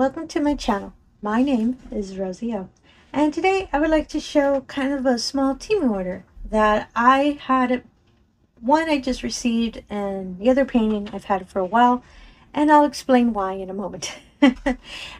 welcome to my channel. My name is Rosy O, and today I would like to show kind of a small TEMU order that I had. One I just received, and the other painting I've had it for a while, and I'll explain why in a moment.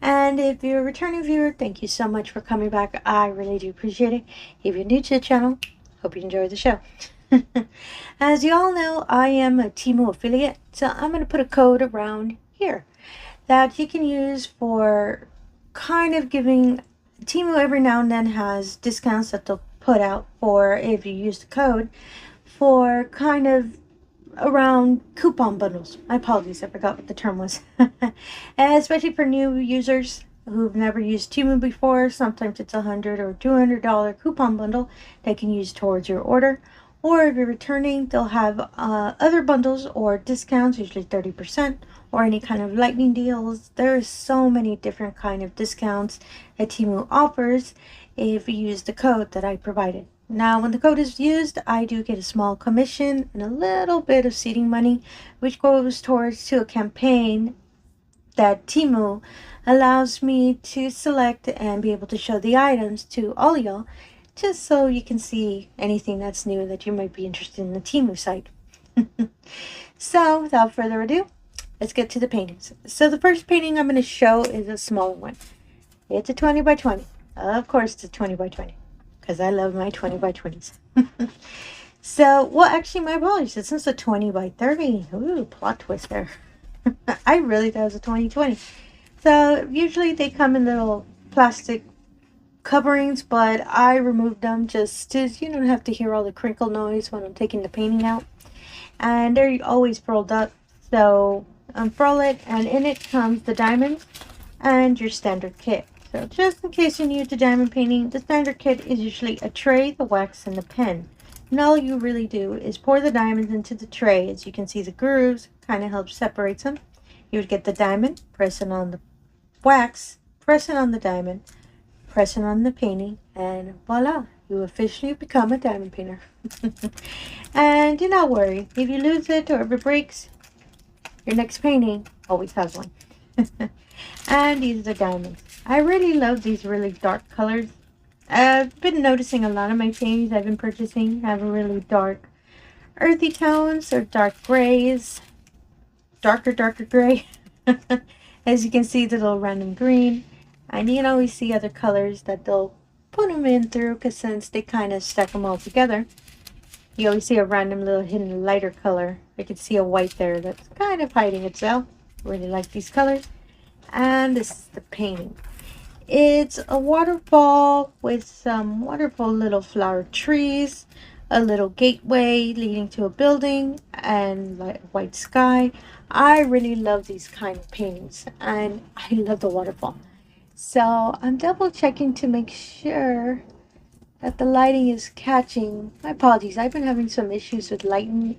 And if you're a returning viewer, thank you so much for coming back. I really do appreciate it. If you're new to the channel, hope you enjoy the show. As you all know, I am a TEMU affiliate, so I'm going to put a code around here that you can use for kind of giving. TEMU every now and then has discounts that they'll put out for if you use the code for kind of around coupon bundles. My apologies, I forgot what the term was. And especially for new users who've never used TEMU before, sometimes it's $100 or $200 coupon bundle they can use towards your order. Or if you're returning, they'll have other bundles or discounts, usually 30%, or any kind of lightning deals. There's so many different kind of discounts that TEMU offers if you use the code that I provided. Now, when the code is used, I do get a small commission and a little bit of seeding money, which goes towards a campaign that TEMU allows me to select and be able to show the items to all y'all, just so you can see anything that's new that you might be interested in the TEMU site. So, without further ado, let's get to the paintings. So the first painting I'm going to show is a smaller one. It's a 20 by 20. Of course, it's a 20 by 20. Because I love my 20 by 20s. So, well, actually, my apologies. This is a 20 by 30. Ooh, plot twist there. I really thought it was a 2020. So, usually they come in little plastic coverings, but I removed them just to, you don't have to hear all the crinkle noise when I'm taking the painting out. And they're always furled up. So, unfurl it, and in it comes the diamonds and your standard kit. So just in case you're new to diamond painting, the standard kit is usually a tray, the wax, and the pen. And all you really do is pour the diamonds into the tray. As you can see, the grooves kind of help separate them. You would get the diamond, press it on the wax, press it on the diamond, press it on the painting, and voila, you officially become a diamond painter. And do not worry, if you lose it or if it breaks, your next painting always has one. And these are the diamonds. I really love these really dark colors. I've been noticing a lot of my paintings I've been purchasing have really dark earthy tones or dark grays. Darker gray. As you can see, the little random green. And you can always see other colors that they'll put them in through, because since they kind of stack them all together, you always see a random little hidden lighter color. I can see a white there that's kind of hiding itself. Really like these colors. And this is the painting. It's a waterfall with some wonderful little flower trees, a little gateway leading to a building, and like white sky. I really love these kind of paintings, and I love the waterfall. So I'm double checking to make sure that the lighting is catching. My apologies, I've been having some issues with lighting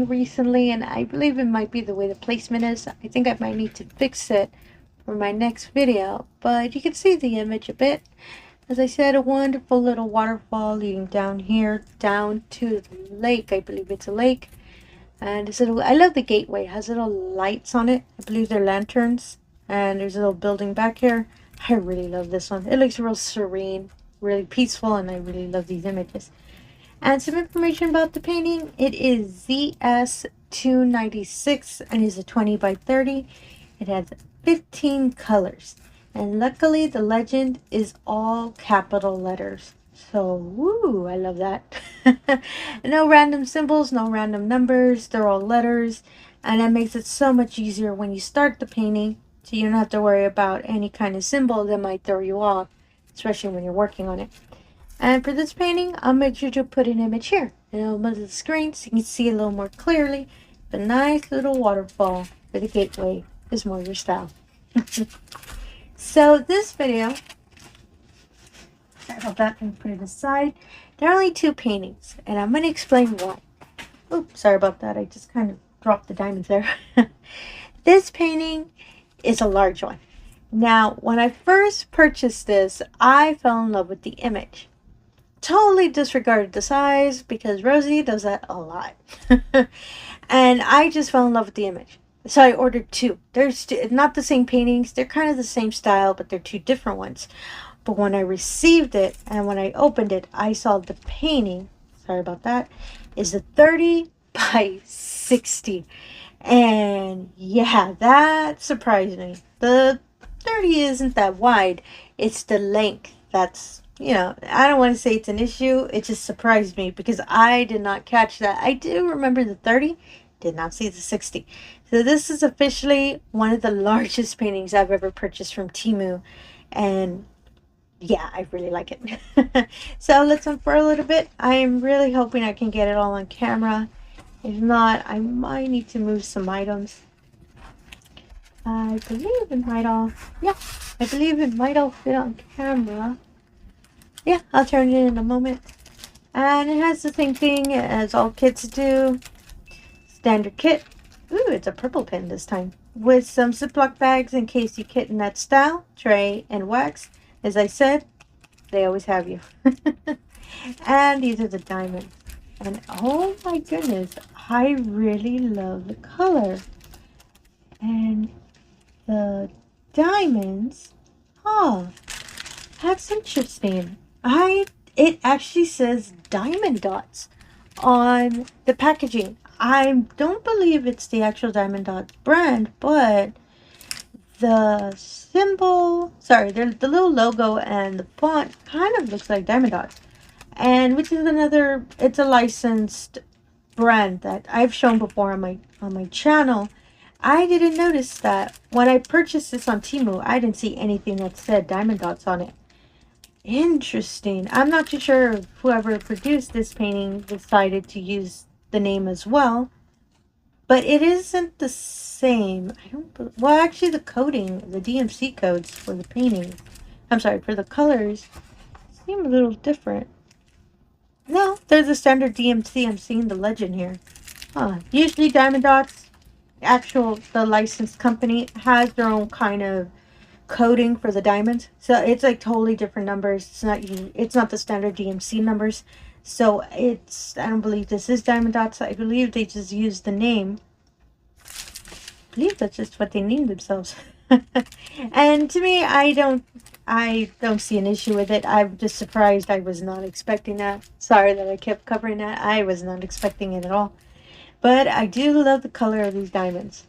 recently, and I believe it might be the way the placement is. I think I might need to fix it for my next video, but you can see the image a bit. As I said, a wonderful little waterfall leading down here, down to the lake. I believe it's a lake. And this little, I love the gateway. It has little lights on it. I believe they're lanterns. And there's a little building back here. I really love this one. It looks real serene, really peaceful, and I really love these images. And some information about the painting. It is ZS296 and is a 20 by 30. It has 15 colors. And luckily the legend is all capital letters. So, woo, I love that. No random symbols, no random numbers. They're all letters. And that makes it so much easier when you start the painting. So you don't have to worry about any kind of symbol that might throw you off, especially when you're working on it. And for this painting, I'll make sure to put an image here. And I'll move the screen so you can see a little more clearly. The nice little waterfall for the gateway is more your style. So this video, sorry about that, and put it aside. There are only two paintings, and I'm going to explain why. Oops, sorry about that. I just kind of dropped the diamonds there. This painting is a large one. Now, when I first purchased this, I fell in love with the image. Totally disregarded the size because Rosie does that a lot. And I just fell in love with the image. So I ordered two. There's two, not the same paintings. They're kind of the same style, but they're two different ones. But when I received it and when I opened it, I saw the painting. Sorry about that. Is a 30 by 60. And yeah, that surprised me. The 30 isn't that wide. It's the length that's, I don't want to say it's an issue. It just surprised me because I did not catch that. I do remember the 30, did not see the 60. So this is officially one of the largest paintings I've ever purchased from Temu. And yeah, I really like it. So let's unfurl a little bit. I am really hoping I can get it all on camera. If not, I might need to move some items. I believe it might all, yeah, I believe it might all fit on camera. Yeah, I'll turn it in a moment. And it has the same thing as all kits do. Standard kit. Ooh, it's a purple pen this time. With some Ziploc bags in case you kit in that style, tray, and wax. As I said, they always have you. And these are the diamonds. And oh my goodness, I really love the color. And the diamonds, oh, that's interesting. It actually says diamond dots on the packaging. I don't believe it's the actual Diamond Dots brand, but the symbol, sorry, the little logo and the font kind of looks like Diamond Dots. And which is another, it's a licensed brand that I've shown before on my channel. I didn't notice that when I purchased this on Temu, I didn't see anything that said Diamond Dots on it. Interesting. I'm not too sure if whoever produced this painting decided to use the name as well, but it isn't the same. Well, actually the coding, the DMC codes for the painting, I'm sorry, for the colors seem a little different. No, they're the standard DMC. I'm seeing the legend here. Usually Diamond Dots, the licensed company, has their own kind of coding for the diamonds. So it's like totally different numbers. It's not the standard DMC numbers. So I don't believe this is Diamond Dots. I believe they just used the name. I believe that's just what they named themselves. And to me, I don't see an issue with it. I'm just surprised. I was not expecting that. Sorry that I kept covering that. I was not expecting it at all. But I do love the color of these diamonds.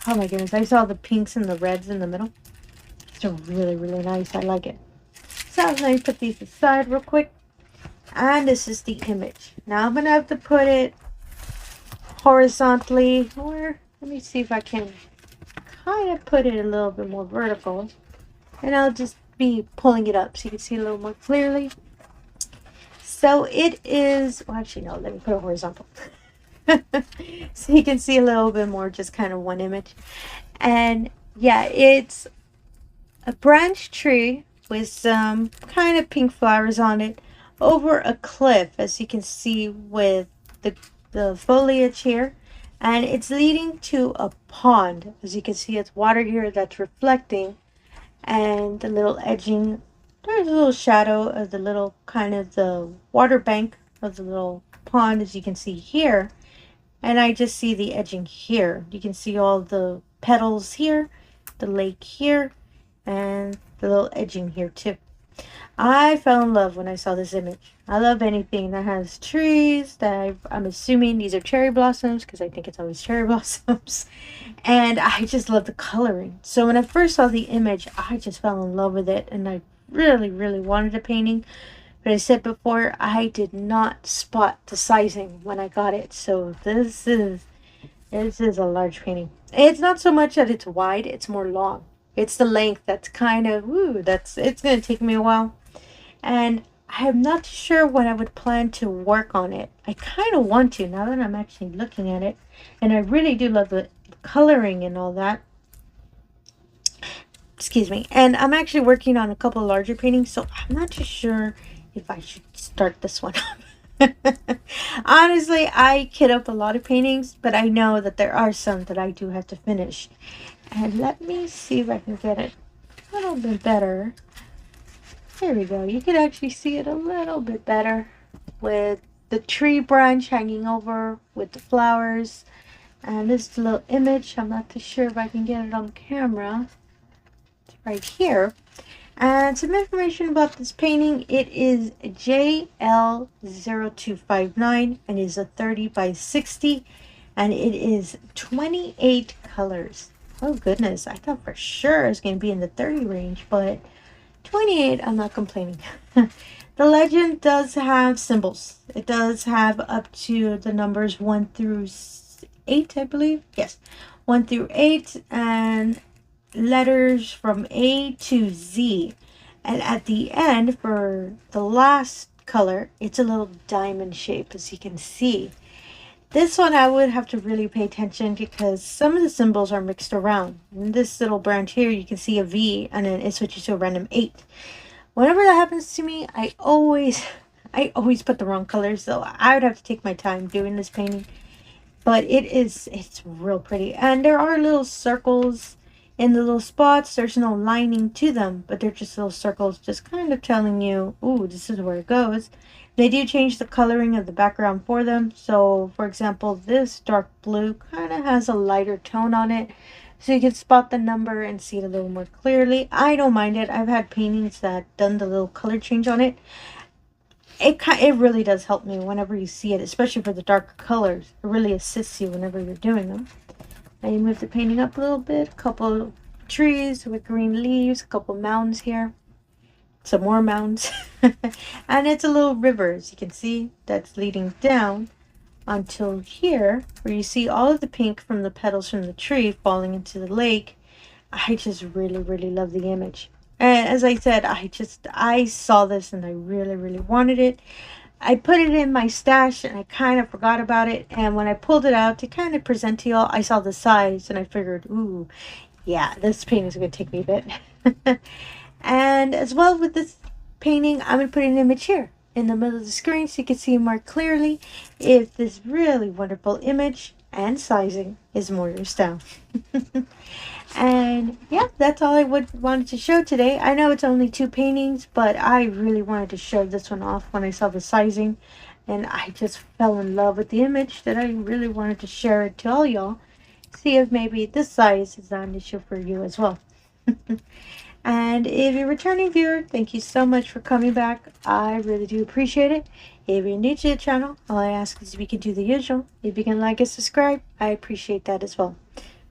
Oh my goodness. I saw the pinks and the reds in the middle. It's really, really nice. I like it. So let me put these aside real quick. And this is the image. Now I'm going to have to put it horizontally. Or let me see if I can kind of put it a little bit more vertical. And I'll just be pulling it up so you can see a little more clearly. So it is, well actually no, let me put it horizontal. So you can see a little bit more, just kind of one image. And yeah, it's a branch tree with some kind of pink flowers on it over a cliff, as you can see with the foliage here. And it's leading to a pond. As you can see, it's water here that's reflecting. And the little edging, there's a little shadow of the little kind of the water bank of the little pond, as you can see here. And I just see the edging here. You can see all the petals here, the lake here, and the little edging here too. I fell in love when I saw this image. I love anything that has trees. I'm assuming these are cherry blossoms because I think it's always cherry blossoms. And I just love the coloring. So when I first saw the image, I just fell in love with it. And I really, really wanted a painting. But I said before, I did not spot the sizing when I got it. So this is a large painting. It's not so much that it's wide, it's more long. It's the length that's kind of, it's going to take me a while. And I'm not sure when I would plan to work on it. I kind of want to now that I'm actually looking at it. And I really do love the coloring and all that. Excuse me. And I'm actually working on a couple of larger paintings, so I'm not too sure if I should start this one up. Honestly, I kit up a lot of paintings, but I know that there are some that I do have to finish. And let me see if I can get it a little bit better. There we go. You can actually see it a little bit better with the tree branch hanging over with the flowers. And this is a little image. I'm not too sure if I can get it on camera. It's right here. And some information about this painting. It is JL0259 and is a 30 by 60. And it is 28 colors. Oh goodness, I thought for sure it was going to be in the 30 range, but 28, I'm not complaining. The legend does have symbols. It does have up to the numbers 1 through 8, I believe. Yes, 1 through 8, and letters from A to Z. And at the end, for the last color, it's a little diamond shape, as you can see. This one I would have to really pay attention because some of the symbols are mixed around. In this little branch here, you can see a V and then it switches to a random 8. Whenever that happens to me, I always put the wrong colors, so I would have to take my time doing this painting. But it's real pretty. And there are little circles in the little spots. There's no lining to them, but they're just little circles just kind of telling you, ooh, this is where it goes. They do change the coloring of the background for them. So, for example, this dark blue kind of has a lighter tone on it. So you can spot the number and see it a little more clearly. I don't mind it. I've had paintings that done the little color change on it. It really does help me whenever you see it, especially for the darker colors. It really assists you whenever you're doing them. Now you move the painting up a little bit. A couple of trees with green leaves. A couple mounds here. Some more mounds. And it's a little river, as you can see, that's leading down until here, where you see all of the pink from the petals from the tree falling into the lake. I just really love the image. And as I said, I saw this and I really wanted it. I put it in my stash and I kind of forgot about it. And when I pulled it out to kind of present to y'all, I saw the size and I figured, ooh, yeah, this painting is going to take me a bit. And as well with this painting, I'm going to put an image here in the middle of the screen so you can see more clearly if this really wonderful image and sizing is more your style. And yeah, that's all I wanted to show today. I know it's only 2 paintings, but I really wanted to show this one off when I saw the sizing, and I just fell in love with the image that I really wanted to share it to all y'all. See if maybe this size is not an issue for you as well. And if you're a returning viewer, thank you so much for coming back. I really do appreciate it. If you're new to the channel, all I ask is if you can do the usual. If you can like and subscribe, I appreciate that as well.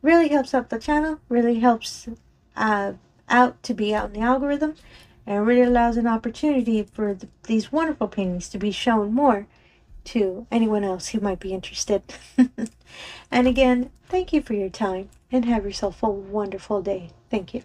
Really helps out the channel, really helps out to be out in the algorithm, and really allows an opportunity for these wonderful paintings to be shown more to anyone else who might be interested. And again, thank you for your time and have yourself a wonderful day. Thank you.